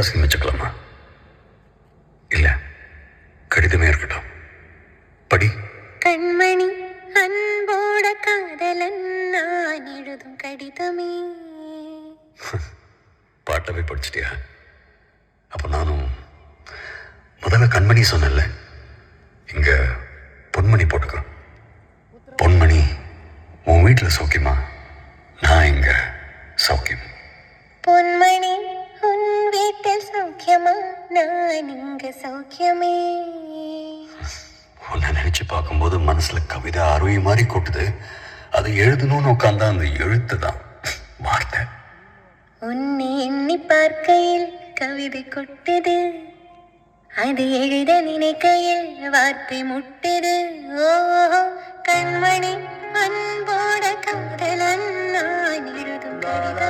கடிதாசியம் வச்சுக்கலாமா? இல்ல, கடிதமே இருக்கட்டும். படி. கண்மணி அன்போட காதலன் நான் எழுதும் கடிதமே. பாட்டவே படிச்சிட்டியா? அப்ப நானும் முதல்ல கண்மணி சொன்னல, இங்க பொன்மணி போட்டுக்கோ. பொன்மணி, உன் வீட்டுல சௌக்கியமா? நான் இங்க சௌக்கியம். பொன்மணி உன் வீட்டில் சௌக்கியமா? நான் இங்க சௌக்கியமே. உன்னை நினைச்சு பார்க்கும்போது மனசுல கவிதை அருவி மாதிரி கொட்டுது. அதை எழுதணும்னு உட்காந்தா அந்த எழுத்து தான் வார்த்தை. உன்னை எண்ணி பார்க்கையில் கவிதை கொட்டுது, அது எழுத நினைக்கையில் வார்த்தை முட்டுது. ஓ கண்மணி அன்போட காதலன் நான் எழுதும் கவிதை.